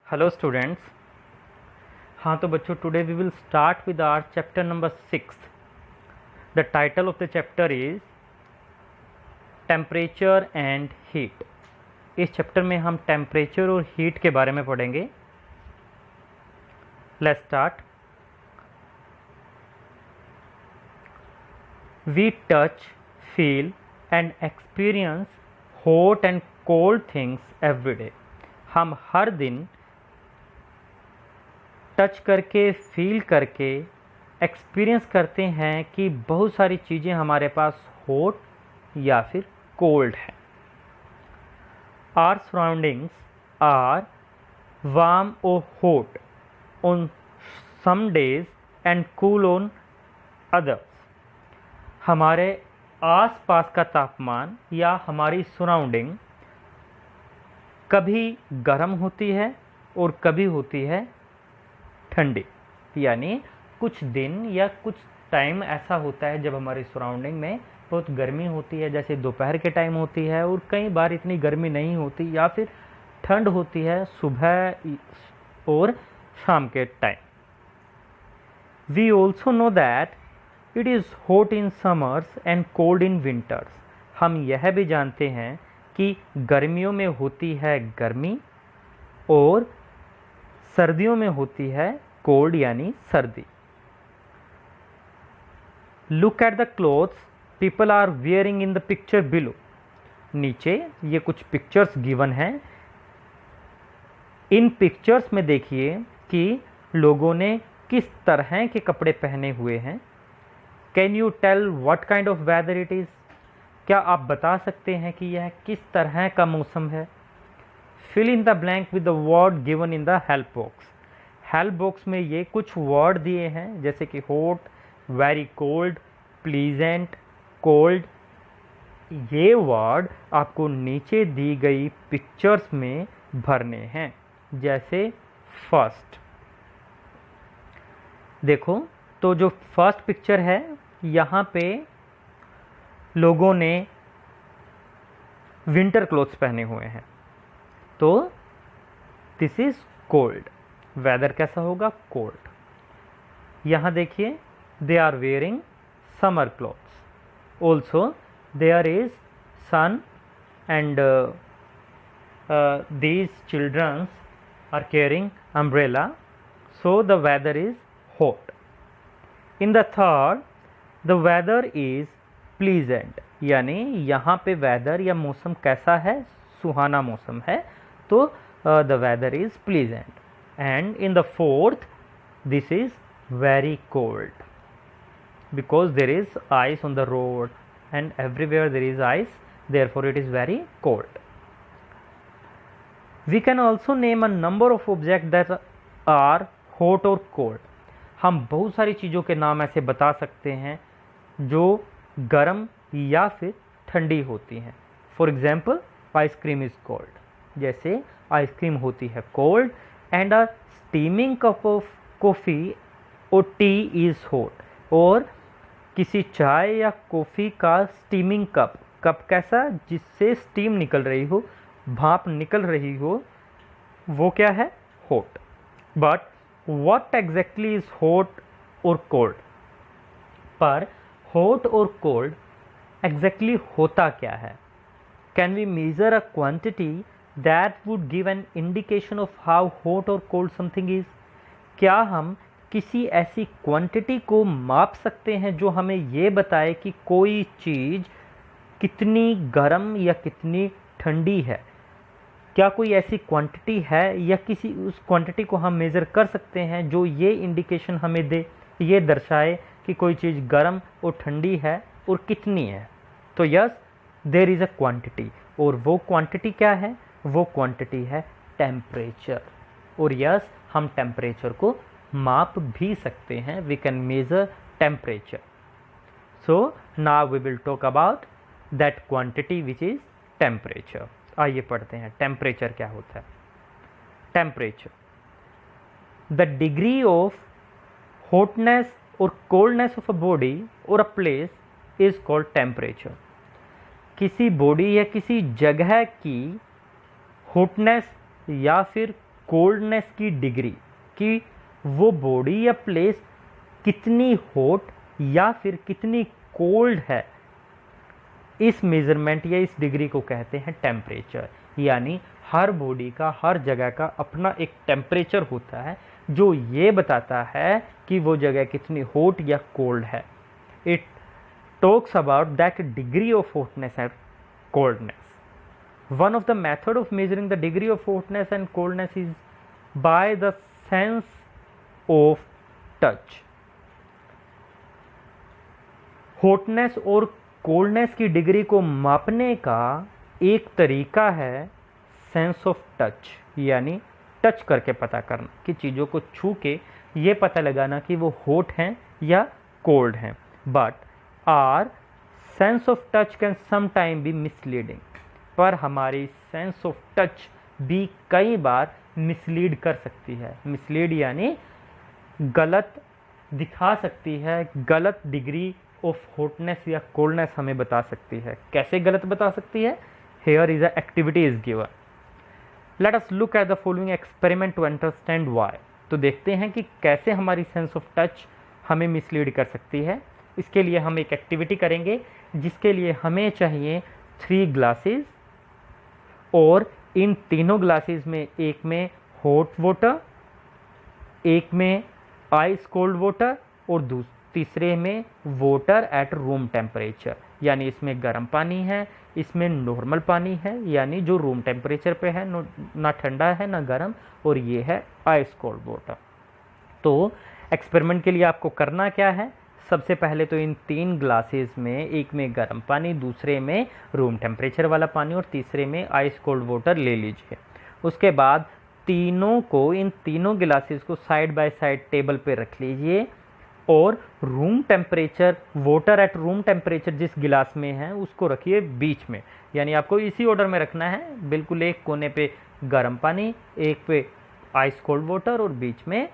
Hello students. हाँ तो बच्चों, today we will start with our chapter number 6। The title of the chapter is temperature and heat. इस chapter में हम temperature और हीट के बारे में पढ़ेंगे। Let's start. We touch, feel and experience hot and cold things every day. हम हर दिन टच करके, फील करके एक्सपीरियंस करते हैं कि बहुत सारी चीज़ें हमारे पास हॉट या फिर कोल्ड है। आवर सराउंडिंग्स आर वार्म और hot on some days and cool on others. हमारे आसपास का तापमान या हमारी सराउंडिंग कभी गर्म होती है और कभी होती है ठंडी। यानी कुछ दिन या कुछ टाइम ऐसा होता है जब हमारी सराउंडिंग में बहुत गर्मी होती है, जैसे दोपहर के टाइम होती है, और कई बार इतनी गर्मी नहीं होती या फिर ठंड होती है सुबह और शाम के time. We also know that it is hot in summers and cold in winters. हम यह भी जानते हैं कि गर्मियों में होती है गर्मी और सर्दियों में होती है कोल्ड यानी सर्दी। Look at the clothes people are wearing in the picture below. नीचे ये कुछ पिक्चर्स गिवन हैं। इन पिक्चर्स में देखिए कि लोगों ने किस तरह के कपड़े पहने हुए हैं। Can you tell what kind of weather it is. क्या आप बता सकते हैं कि यह किस तरह का मौसम है। Fill in the blank with the word given in the help box. Help box में ये कुछ वर्ड दिए हैं, जैसे कि hot, very cold, pleasant, cold. ये वर्ड आपको नीचे दी गई पिक्चर्स में भरने हैं। जैसे फर्स्ट देखो, तो जो फर्स्ट पिक्चर है यहाँ पे लोगों ने विंटर क्लोथ्स पहने हुए हैं, तो दिस इज कोल्ड। वेदर कैसा होगा? कोल्ड। यहाँ देखिए, they are wearing summer clothes. Also there is sun and these children are carrying umbrella, so the weather is hot. In the third, the weather is pleasant, यानी यहाँ पे weather या मौसम कैसा है? सुहाना मौसम है, तो the weather is pleasant. And in the fourth, this is very cold, because there is ice on the road and everywhere there is ice, therefore it is very cold. We can also name a number of objects that are hot or cold. हम बहुत सारी चीज़ों के नाम ऐसे बता सकते हैं जो गर्म या फिर ठंडी होती हैं। For example, ice cream is cold. जैसे आइसक्रीम होती है cold. And a steaming cup of coffee और टी इज़ हॉट। और किसी चाय या कॉफ़ी का स्टीमिंग कप, कप कैसा? जिससे स्टीम निकल रही हो, भाप निकल रही हो, वो क्या है? Hot. But what exactly is hot और कोल्ड? पर हॉट और कोल्ड एग्जैक्टली होता क्या है? Can we measure a quantity that would give an indication of how hot और कोल्ड समथिंग इज? क्या हम किसी ऐसी क्वांटिटी को माप सकते हैं जो हमें ये बताए कि कोई चीज़ कितनी गर्म या कितनी ठंडी है? क्या कोई ऐसी क्वांटिटी है या किसी उस क्वांटिटी को हम मेज़र कर सकते हैं जो ये इंडिकेशन हमें दे, ये दर्शाए कि कोई चीज़ गर्म और ठंडी है और कितनी है? तो yes, there is a quantity. और वो क्वांटिटी क्या है? वो क्वांटिटी है टेम्परेचर। और यस, हम टेम्परेचर को माप भी सकते हैं। We can measure temperature. So now we will talk about that quantity which is temperature. आइए पढ़ते हैं टेम्परेचर क्या होता है। Temperature, the degree of hotness और कोल्डनेस ऑफ अ बॉडी और a place is called temperature. किसी बॉडी या किसी जगह की हॉटनेस या फिर कोल्डनेस की डिग्री, कि वो बॉडी या प्लेस कितनी हॉट या फिर कितनी कोल्ड है, इस मेजरमेंट या इस डिग्री को कहते हैं टेम्परेचर। यानी हर बॉडी का, हर जगह का अपना एक टेम्परेचर होता है जो ये बताता है कि वो जगह कितनी हॉट या कोल्ड है। It talks about that degree of hotness and coldness. One of the method of measuring the degree of hotness and coldness is by the sense of touch. hotness और coldness की degree को मापने का एक तरीका है sense of touch, यानी touch करके पता करना, कि चीज़ों को छू के ये पता लगाना कि वो हॉट हैं या कोल्ड हैं। But our sense of touch can sometime be misleading, पर हमारी सेंस ऑफ टच भी कई बार मिसलीड कर सकती है। मिसलीड यानी गलत दिखा सकती है, गलत डिग्री ऑफ हॉटनेस या कोल्डनेस हमें बता सकती है। कैसे गलत बता सकती है? Here is a activity is given. Let us look at the following experiment to understand why. तो देखते हैं कि कैसे हमारी सेंस ऑफ टच हमें मिसलीड कर सकती है। इसके लिए हम एक एक्टिविटी करेंगे जिसके लिए हमें चाहिए 3 ग्लासेस, और इन तीनों ग्लासेस में एक में हॉट वाटर, एक में आइस कोल्ड वाटर और तीसरे में वाटर एट रूम टेम्परेचर, यानी इसमें गर्म पानी है, इसमें नॉर्मल पानी है, यानी जो रूम टेम्परेचर पे है, ना ठंडा है ना गर्म, और ये है आइस कोल्ड वाटर। तो एक्सपेरिमेंट के लिए आपको करना क्या है? सबसे पहले तो इन 3 ग्लासेस में, एक में गर्म पानी, दूसरे में रूम टेम्परेचर वाला पानी और तीसरे में आइस कोल्ड वाटर ले लीजिए। उसके बाद तीनों को, इन तीनों गिलासेस को साइड बाय साइड टेबल पे रख लीजिए, और room temperature, water at room temperature जिस गिलास में है उसको रखिए बीच में, यानी आपको इसी ऑर्डर में रखना है। बिल्कुल एक कोने पे गर्म पानी, एक पे आइस कोल्ड वाटर और बीच में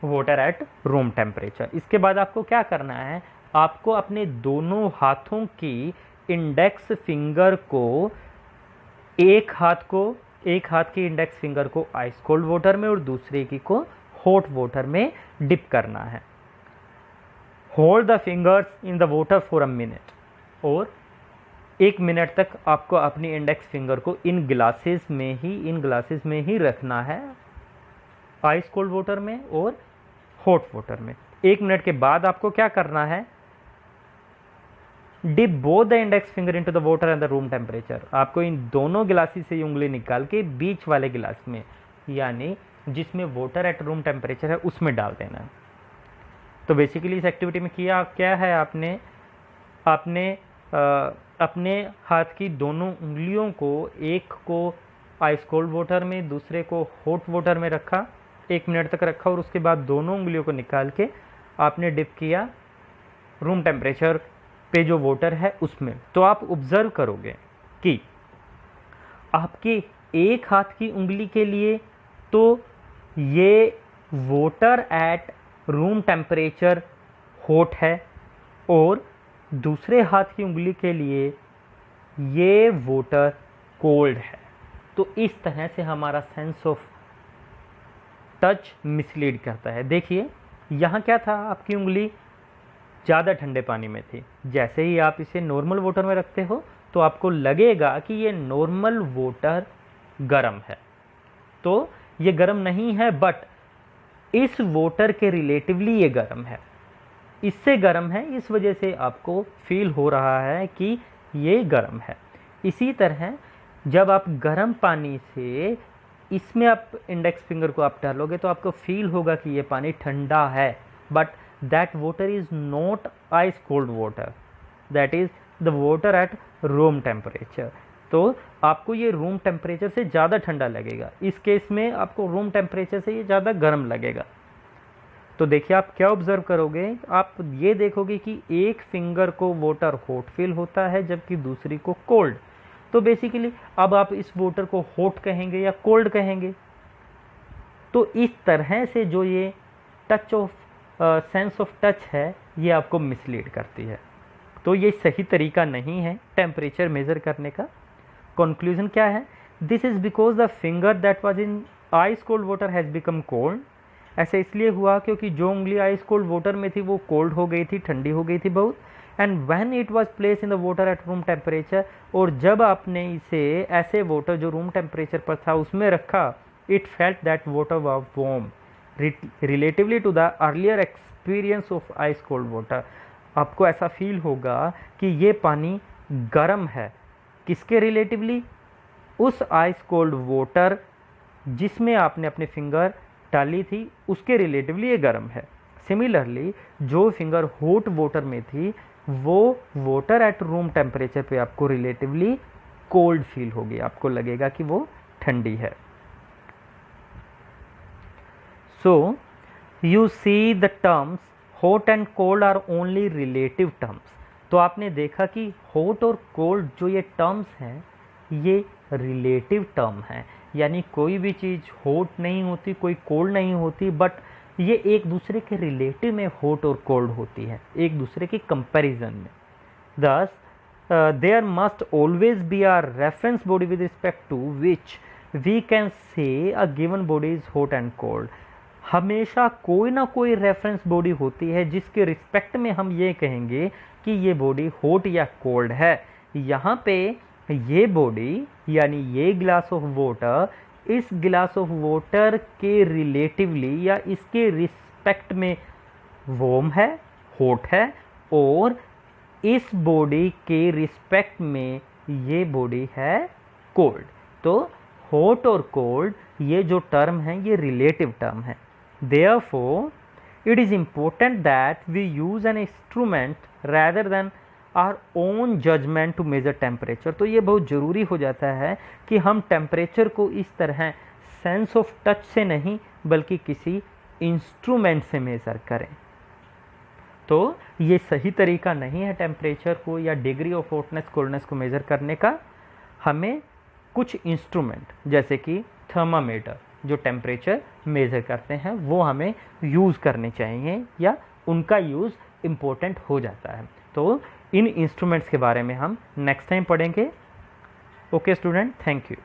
वाटर एट रूम टेम्परेचर। इसके बाद आपको क्या करना है? आपको अपने दोनों हाथों की इंडेक्स फिंगर को, एक हाथ की इंडेक्स फिंगर को आइस कोल्ड वाटर में और दूसरे की को हॉट वाटर में डिप करना है। Hold the fingers in the water for a minute, और 1 मिनट तक आपको अपनी इंडेक्स फिंगर को इन ग्लासेस में ही रखना है, आइस कोल्ड वाटर में और हॉट वाटर में। 1 मिनट के बाद आपको क्या करना है? Dip both the index finger into the water and the room temperature. आपको इन दोनों गिलासी से उंगली निकाल के बीच वाले गिलास में, यानी जिसमें वाटर एट रूम टेम्परेचर है, उसमें डाल देना है। तो बेसिकली इस एक्टिविटी में किया क्या है आपने अपने हाथ की दोनों उंगलियों को, एक को आइस कोल्ड वाटर में, दूसरे को हॉट वाटर में रखा, 1 मिनट तक रखा, और उसके बाद दोनों उंगलियों को निकाल के आपने डिप किया रूम टेम्परेचर पे जो वाटर है उसमें। तो आप ऑब्जर्व करोगे कि आपके एक हाथ की उंगली के लिए तो ये water at room temperature hot है, और दूसरे हाथ की उंगली के लिए ये वाटर कोल्ड है। तो इस तरह से हमारा सेंस ऑफ टच मिसलीड करता है। देखिए यहाँ क्या था, आपकी उंगली ज़्यादा ठंडे पानी में थी। जैसे ही आप इसे नॉर्मल वाटर में रखते हो तो आपको लगेगा कि ये नॉर्मल वाटर गर्म है, तो ये गर्म नहीं है, बट इस वाटर के रिलेटिवली ये गर्म है, इससे गर्म है, इस वजह से आपको फील हो रहा है कि ये गर्म है। इसी तरह जब आप गर्म पानी से इसमें आप इंडेक्स फिंगर को आप डालोगे तो आपको फील होगा कि ये पानी ठंडा है, but that water is not ice cold water, that is the water at room temperature. तो आपको ये रूम टेम्परेचर से ज़्यादा ठंडा लगेगा, इस केस में आपको रूम टेम्परेचर से ये ज़्यादा गर्म लगेगा। तो देखिए आप क्या ऑब्जर्व करोगे, आप ये देखोगे कि एक फिंगर को वाटर हॉट फील होता है जबकि दूसरी को कोल्ड। तो बेसिकली अब आप इस वाटर को हॉट कहेंगे या कोल्ड कहेंगे। तो इस तरह से जो ये touch of sense of touch है ये आपको मिसलीड करती है। तो ये सही तरीका नहीं है टेम्परेचर मेज़र करने का। कंक्लूजन क्या है? This is because the finger that was in ice cold water has become cold, ऐसा इसलिए हुआ क्योंकि जो उंगली आइस कोल्ड वाटर में थी वो कोल्ड हो गई थी, ठंडी हो गई थी बहुत। And when it was place in the water at room temperature, और जब आपने इसे ऐसे वाटर जो रूम टेम्परेचर पर था उसमें रखा, it felt that water was warm relatively to the earlier experience of ice cold water. आपको ऐसा फील होगा कि ये पानी गर्म है, किसके रिलेटिवली? उस आइस कोल्ड वाटर जिसमें आपने अपने फिंगर डाली थी उसके रिलेटिवली ये गर्म है। सिमिलरली जो फिंगर हॉट वाटर में थी वो वाटर एट रूम टेम्परेचर पे आपको रिलेटिवली कोल्ड फील होगी, आपको लगेगा कि वो ठंडी है। So you see the terms hot and cold are only relative terms. तो आपने देखा कि हॉट और कोल्ड जो ये टर्म्स हैं ये रिलेटिव टर्म है, यानी कोई भी चीज़ हॉट नहीं होती, कोई कोल्ड नहीं होती, बट ये एक दूसरे के रिलेटिव में हॉट और कोल्ड होती है, एक दूसरे के कंपैरिजन में। Thus there must always be are reference body with respect to which we can say a given body is hot and cold. हमेशा कोई ना कोई रेफरेंस बॉडी होती है जिसके रिस्पेक्ट में हम ये कहेंगे कि ये बॉडी हॉट या कोल्ड है। यहाँ पे ये बॉडी यानी ये ग्लास ऑफ वाटर इस ग्लास ऑफ वाटर के रिलेटिवली या इसके रिस्पेक्ट में वार्म है, हॉट है, और इस बॉडी के रिस्पेक्ट में ये बॉडी है कोल्ड। तो हॉट और कोल्ड ये जो टर्म है ये रिलेटिव टर्म है। Therefore it is important that we use an instrument rather than our own judgment to measure temperature। तो ये बहुत ज़रूरी हो जाता है कि हम टेम्परेचर को इस तरह सेंस ऑफ टच से नहीं बल्कि किसी इंस्ट्रूमेंट से मेज़र करें। तो ये सही तरीका नहीं है टेम्परेचर को या डिग्री ऑफ हॉटनेस कोल्डनेस को मेज़र करने का। हमें कुछ इंस्ट्रूमेंट जैसे कि थर्मामीटर जो टेम्परेचर मेज़र करते हैं वो हमें यूज़ करने चाहिए या उनका यूज़ इम्पोर्टेंट हो जाता है। तो इन इंस्ट्रूमेंट्स के बारे में हम नेक्स्ट टाइम पढ़ेंगे। Okay student, thank you.